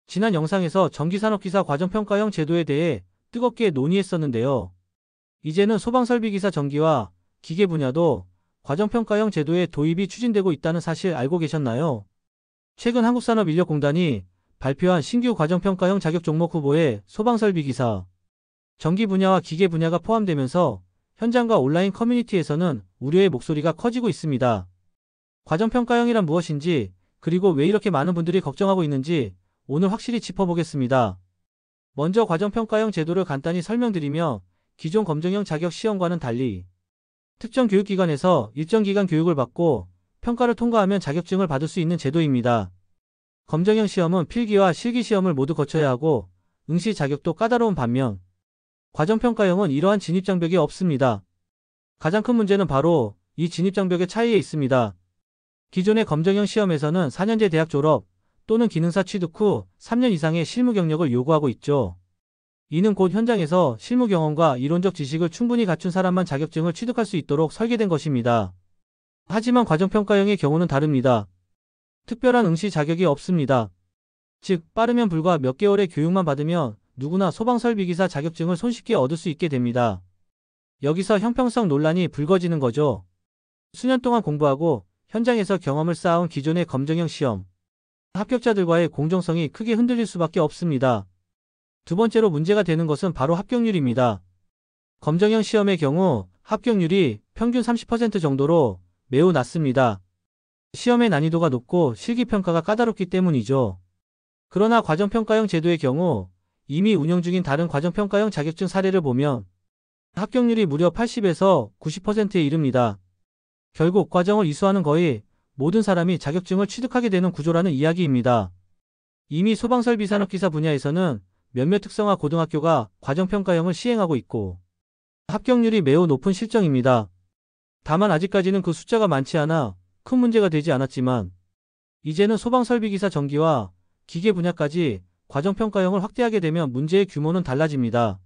지난 영상에서 전기산업기사 과정평가형 제도에 대해 뜨겁게 논의했었는데요. 이제는 소방설비기사 전기와 기계 분야도 과정평가형 제도의 도입이 추진되고 있다는 사실 알고 계셨나요? 최근 한국산업인력공단이 발표한 신규 과정평가형 자격 종목 후보에 소방설비기사, 전기 분야와 기계 분야가 포함되면서 현장과 온라인 커뮤니티에서는 우려의 목소리가 커지고 있습니다. 과정평가형이란 무엇인지, 그리고 왜 이렇게 많은 분들이 걱정하고 있는지 오늘 확실히 짚어보겠습니다. 먼저 과정평가형 제도를 간단히 설명드리며 기존 검정형 자격 시험과는 달리 특정 교육기관에서 일정 기간 교육을 받고 평가를 통과하면 자격증을 받을 수 있는 제도입니다. 검정형 시험은 필기와 실기 시험을 모두 거쳐야 하고 응시 자격도 까다로운 반면 과정평가형은 이러한 진입장벽이 없습니다. 가장 큰 문제는 바로 이 진입장벽의 차이에 있습니다. 기존의 검정형 시험에서는 4년제 대학 졸업 또는 기능사 취득 후 3년 이상의 실무 경력을 요구하고 있죠. 이는 곧 현장에서 실무 경험과 이론적 지식을 충분히 갖춘 사람만 자격증을 취득할 수 있도록 설계된 것입니다. 하지만 과정평가형의 경우는 다릅니다. 특별한 응시 자격이 없습니다. 즉, 빠르면 불과 몇 개월의 교육만 받으면 누구나 소방설비기사 자격증을 손쉽게 얻을 수 있게 됩니다. 여기서 형평성 논란이 불거지는 거죠. 수년 동안 공부하고 현장에서 경험을 쌓아온 기존의 검정형 시험, 합격자들과의 공정성이 크게 흔들릴 수밖에 없습니다. 두 번째로 문제가 되는 것은 바로 합격률입니다. 검정형 시험의 경우 합격률이 평균 30% 정도로 매우 낮습니다. 시험의 난이도가 높고 실기평가가 까다롭기 때문이죠. 그러나 과정평가형 제도의 경우 이미 운영 중인 다른 과정평가형 자격증 사례를 보면 합격률이 무려 80에서 90%에 이릅니다. 결국 과정을 이수하는 거의 모든 사람이 자격증을 취득하게 되는 구조라는 이야기입니다. 이미 소방설비산업기사 분야에서는 몇몇 특성화 고등학교가 과정평가형을 시행하고 있고 합격률이 매우 높은 실정입니다. 다만 아직까지는 그 숫자가 많지 않아 큰 문제가 되지 않았지만 이제는 소방설비기사 전기와 기계 분야까지 과정평가형을 확대하게 되면 문제의 규모는 달라집니다.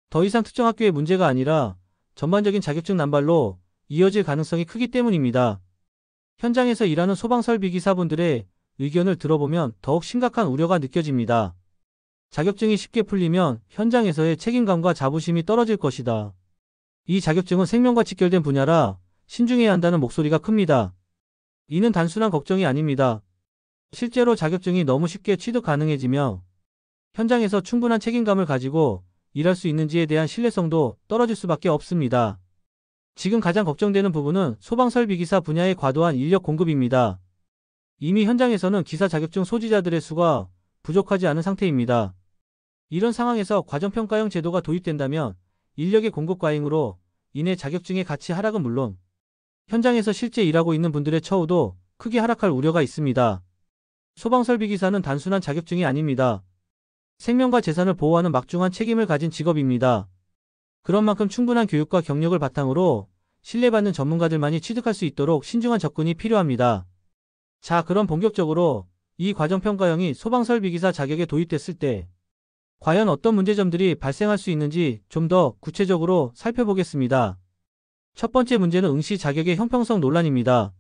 더 이상 특정 학교의 문제가 아니라 전반적인 자격증 남발로 이어질 가능성이 크기 때문입니다. 현장에서 일하는 소방설비기사분들의 의견을 들어보면 더욱 심각한 우려가 느껴집니다. 자격증이 쉽게 풀리면 현장에서의 책임감과 자부심이 떨어질 것이다. 이 자격증은 생명과 직결된 분야라 신중해야 한다는 목소리가 큽니다. 이는 단순한 걱정이 아닙니다. 실제로 자격증이 너무 쉽게 취득 가능해지며 현장에서 충분한 책임감을 가지고 일할 수 있는지에 대한 신뢰성도 떨어질 수밖에 없습니다. 지금 가장 걱정되는 부분은 소방설비기사 분야의 과도한 인력 공급입니다. 이미 현장에서는 기사 자격증 소지자들의 수가 부족하지 않은 상태입니다. 이런 상황에서 과정평가형 제도가 도입된다면 인력의 공급 과잉으로 인해 자격증의 가치 하락은 물론 현장에서 실제 일하고 있는 분들의 처우도 크게 하락할 우려가 있습니다. 소방설비기사는 단순한 자격증이 아닙니다. 생명과 재산을 보호하는 막중한 책임을 가진 직업입니다. 그런 만큼 충분한 교육과 경력을 바탕으로 신뢰받는 전문가들만이 취득할 수 있도록 신중한 접근이 필요합니다. 자, 그럼 본격적으로 이 과정평가형이 소방설비기사 자격에 도입됐을 때 과연 어떤 문제점들이 발생할 수 있는지 좀 더 구체적으로 살펴보겠습니다. 첫 번째 문제는 응시 자격의 형평성 논란입니다.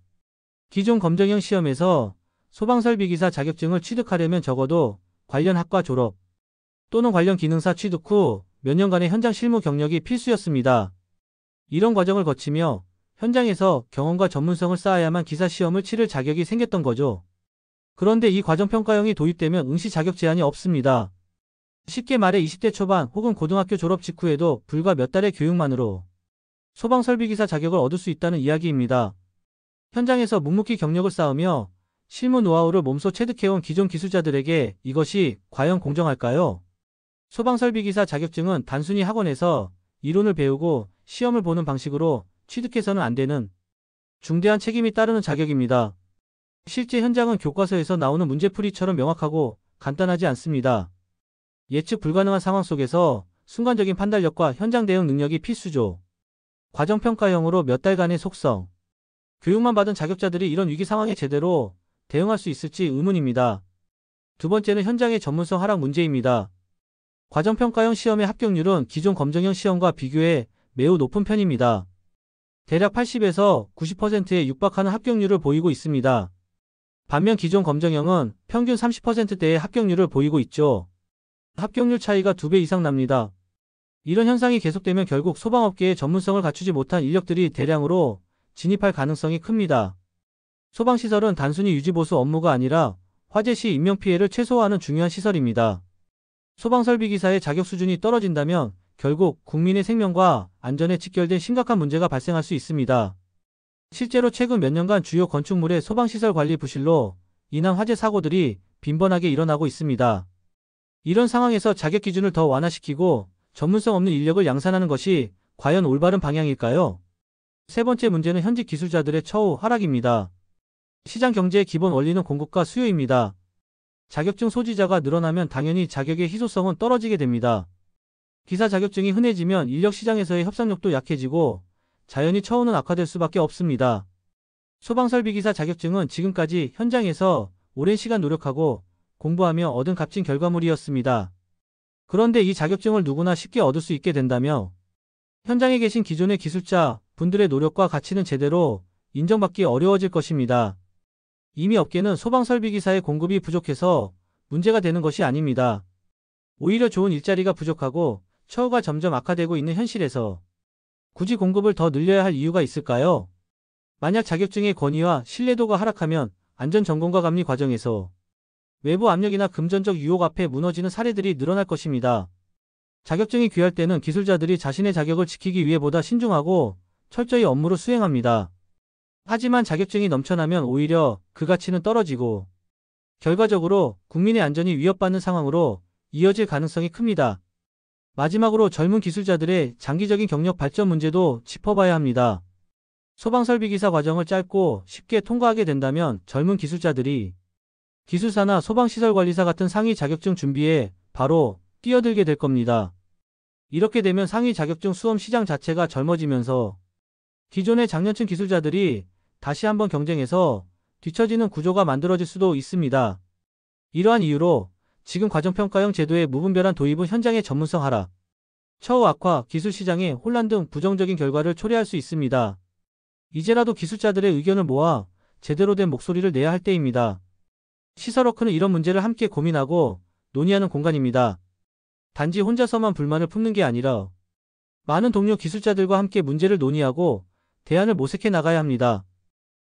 기존 검정형 시험에서 소방설비기사 자격증을 취득하려면 적어도 관련 학과 졸업 또는 관련 기능사 취득 후 몇 년간의 현장 실무 경력이 필수였습니다. 이런 과정을 거치며 현장에서 경험과 전문성을 쌓아야만 기사 시험을 치를 자격이 생겼던 거죠. 그런데 이 과정평가형이 도입되면 응시 자격 제한이 없습니다. 쉽게 말해 20대 초반 혹은 고등학교 졸업 직후에도 불과 몇 달의 교육만으로 소방설비기사 자격을 얻을 수 있다는 이야기입니다. 현장에서 묵묵히 경력을 쌓으며 실무 노하우를 몸소 체득해온 기존 기술자들에게 이것이 과연 공정할까요? 소방설비기사 자격증은 단순히 학원에서 이론을 배우고 시험을 보는 방식으로 취득해서는 안 되는 중대한 책임이 따르는 자격입니다. 실제 현장은 교과서에서 나오는 문제풀이처럼 명확하고 간단하지 않습니다. 예측 불가능한 상황 속에서 순간적인 판단력과 현장 대응 능력이 필수죠. 과정평가형으로 몇 달간의 속성, 교육만 받은 자격자들이 이런 위기 상황에 제대로 대응할 수 있을지 의문입니다. 두 번째는 현장의 전문성 하락 문제입니다. 과정평가형 시험의 합격률은 기존 검정형 시험과 비교해 매우 높은 편입니다. 대략 80에서 90%에 육박하는 합격률을 보이고 있습니다. 반면 기존 검정형은 평균 30%대의 합격률을 보이고 있죠. 합격률 차이가 2배 이상 납니다. 이런 현상이 계속되면 결국 소방업계의 전문성을 갖추지 못한 인력들이 대량으로 진입할 가능성이 큽니다. 소방시설은 단순히 유지보수 업무가 아니라 화재 시 인명피해를 최소화하는 중요한 시설입니다. 소방설비기사의 자격 수준이 떨어진다면 결국 국민의 생명과 안전에 직결된 심각한 문제가 발생할 수 있습니다. 실제로 최근 몇 년간 주요 건축물의 소방시설 관리 부실로 인한 화재 사고들이 빈번하게 일어나고 있습니다. 이런 상황에서 자격 기준을 더 완화시키고 전문성 없는 인력을 양산하는 것이 과연 올바른 방향일까요? 세 번째 문제는 현직 기술자들의 처우 하락입니다. 시장 경제의 기본 원리는 공급과 수요입니다. 자격증 소지자가 늘어나면 당연히 자격의 희소성은 떨어지게 됩니다. 기사 자격증이 흔해지면 인력 시장에서의 협상력도 약해지고 자연히 처우는 악화될 수밖에 없습니다. 소방설비기사 자격증은 지금까지 현장에서 오랜 시간 노력하고 공부하며 얻은 값진 결과물이었습니다. 그런데 이 자격증을 누구나 쉽게 얻을 수 있게 된다며 현장에 계신 기존의 기술자 분들의 노력과 가치는 제대로 인정받기 어려워질 것입니다. 이미 업계는 소방설비기사의 공급이 부족해서 문제가 되는 것이 아닙니다. 오히려 좋은 일자리가 부족하고 처우가 점점 악화되고 있는 현실에서 굳이 공급을 더 늘려야 할 이유가 있을까요? 만약 자격증의 권위와 신뢰도가 하락하면 안전점검과 감리 과정에서 외부 압력이나 금전적 유혹 앞에 무너지는 사례들이 늘어날 것입니다. 자격증이 귀할 때는 기술자들이 자신의 자격을 지키기 위해 보다 신중하고 철저히 업무를 수행합니다. 하지만 자격증이 넘쳐나면 오히려 그 가치는 떨어지고 결과적으로 국민의 안전이 위협받는 상황으로 이어질 가능성이 큽니다. 마지막으로 젊은 기술자들의 장기적인 경력 발전 문제도 짚어봐야 합니다. 소방설비기사 과정을 짧고 쉽게 통과하게 된다면 젊은 기술자들이 기술사나 소방시설관리사 같은 상위 자격증 준비에 바로 뛰어들게 될 겁니다. 이렇게 되면 상위 자격증 수험 시장 자체가 젊어지면서 기존의 장년층 기술자들이 다시 한번 경쟁에서 뒤처지는 구조가 만들어질 수도 있습니다. 이러한 이유로 지금 과정평가형 제도의 무분별한 도입은 현장의 전문성 하락, 처우 악화, 기술 시장의 혼란 등 부정적인 결과를 초래할 수 있습니다. 이제라도 기술자들의 의견을 모아 제대로 된 목소리를 내야 할 때입니다. 시설워크는 이런 문제를 함께 고민하고 논의하는 공간입니다. 단지 혼자서만 불만을 품는 게 아니라 많은 동료 기술자들과 함께 문제를 논의하고 대안을 모색해 나가야 합니다.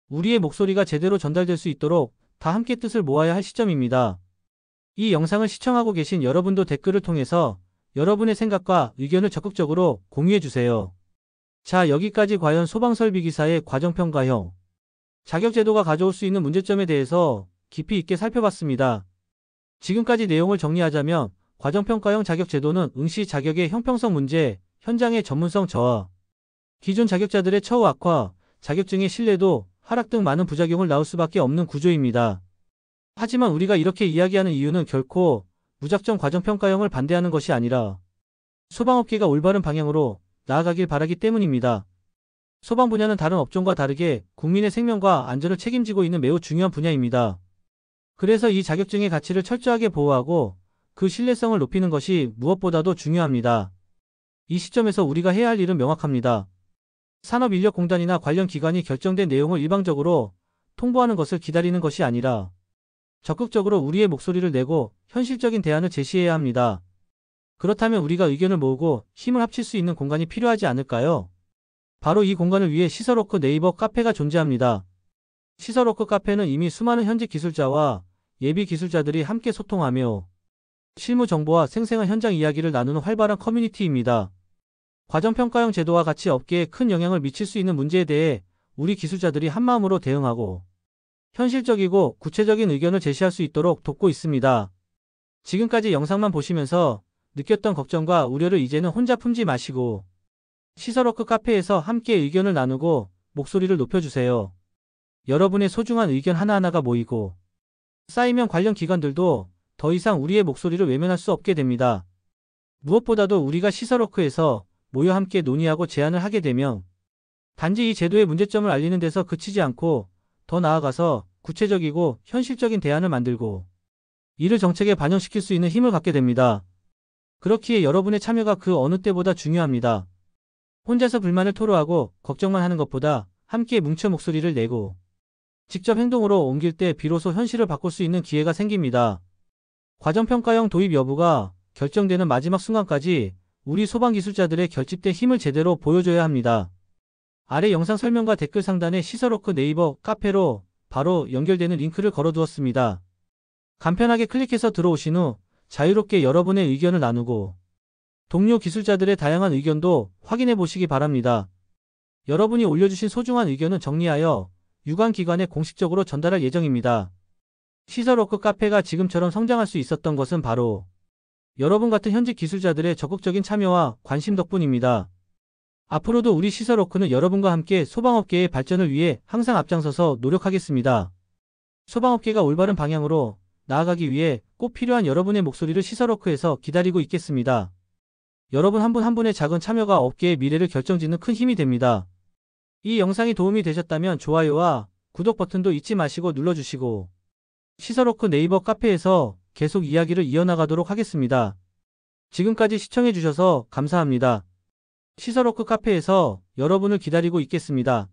우리의 목소리가 제대로 전달될 수 있도록 다 함께 뜻을 모아야 할 시점입니다. 이 영상을 시청하고 계신 여러분도 댓글을 통해서 여러분의 생각과 의견을 적극적으로 공유해주세요. 자, 여기까지 과연 소방설비기사의 과정평가형 자격제도가 가져올 수 있는 문제점에 대해서 깊이 있게 살펴봤습니다. 지금까지 내용을 정리하자면 과정평가형 자격제도는 응시 자격의 형평성 문제, 현장의 전문성 저하, 기존 자격자들의 처우 악화, 자격증의 신뢰도 하락 등 많은 부작용을 낳을 수밖에 없는 구조입니다. 하지만 우리가 이렇게 이야기하는 이유는 결코 무작정 과정평가형을 반대하는 것이 아니라 소방업계가 올바른 방향으로 나아가길 바라기 때문입니다. 소방 분야는 다른 업종과 다르게 국민의 생명과 안전을 책임지고 있는 매우 중요한 분야입니다. 그래서 이 자격증의 가치를 철저하게 보호하고 그 신뢰성을 높이는 것이 무엇보다도 중요합니다. 이 시점에서 우리가 해야 할 일은 명확합니다. 산업인력공단이나 관련 기관이 결정된 내용을 일방적으로 통보하는 것을 기다리는 것이 아니라 적극적으로 우리의 목소리를 내고 현실적인 대안을 제시해야 합니다. 그렇다면 우리가 의견을 모으고 힘을 합칠 수 있는 공간이 필요하지 않을까요? 바로 이 공간을 위해 시설워크 네이버 카페가 존재합니다. 시설워크 카페는 이미 수많은 현직 기술자와 예비 기술자들이 함께 소통하며 실무 정보와 생생한 현장 이야기를 나누는 활발한 커뮤니티입니다. 과정평가형 제도와 같이 업계에 큰 영향을 미칠 수 있는 문제에 대해 우리 기술자들이 한마음으로 대응하고 현실적이고 구체적인 의견을 제시할 수 있도록 돕고 있습니다. 지금까지 영상만 보시면서 느꼈던 걱정과 우려를 이제는 혼자 품지 마시고 시설워크 카페에서 함께 의견을 나누고 목소리를 높여주세요. 여러분의 소중한 의견 하나하나가 모이고 쌓이면 관련 기관들도 더 이상 우리의 목소리를 외면할 수 없게 됩니다. 무엇보다도 우리가 시설워크에서 모여 함께 논의하고 제안을 하게 되면 단지 이 제도의 문제점을 알리는 데서 그치지 않고 더 나아가서 구체적이고 현실적인 대안을 만들고 이를 정책에 반영시킬 수 있는 힘을 갖게 됩니다. 그렇기에 여러분의 참여가 그 어느 때보다 중요합니다. 혼자서 불만을 토로하고 걱정만 하는 것보다 함께 뭉쳐 목소리를 내고 직접 행동으로 옮길 때 비로소 현실을 바꿀 수 있는 기회가 생깁니다. 과정평가형 도입 여부가 결정되는 마지막 순간까지 우리 소방기술자들의 결집된 힘을 제대로 보여줘야 합니다. 아래 영상 설명과 댓글 상단에 시설워크 네이버 카페로 바로 연결되는 링크를 걸어두었습니다. 간편하게 클릭해서 들어오신 후 자유롭게 여러분의 의견을 나누고 동료 기술자들의 다양한 의견도 확인해 보시기 바랍니다. 여러분이 올려주신 소중한 의견은 정리하여 유관기관에 공식적으로 전달할 예정입니다. 시설워크 카페가 지금처럼 성장할 수 있었던 것은 바로 여러분 같은 현직 기술자들의 적극적인 참여와 관심 덕분입니다. 앞으로도 우리 시설워크는 여러분과 함께 소방업계의 발전을 위해 항상 앞장서서 노력하겠습니다. 소방업계가 올바른 방향으로 나아가기 위해 꼭 필요한 여러분의 목소리를 시설워크에서 기다리고 있겠습니다. 여러분 한 분 한 분의 작은 참여가 업계의 미래를 결정짓는 큰 힘이 됩니다. 이 영상이 도움이 되셨다면 좋아요와 구독 버튼도 잊지 마시고 눌러주시고 시설워크 네이버 카페에서 계속 이야기를 이어나가도록 하겠습니다. 지금까지 시청해주셔서 감사합니다. 시설워크 카페에서 여러분을 기다리고 있겠습니다.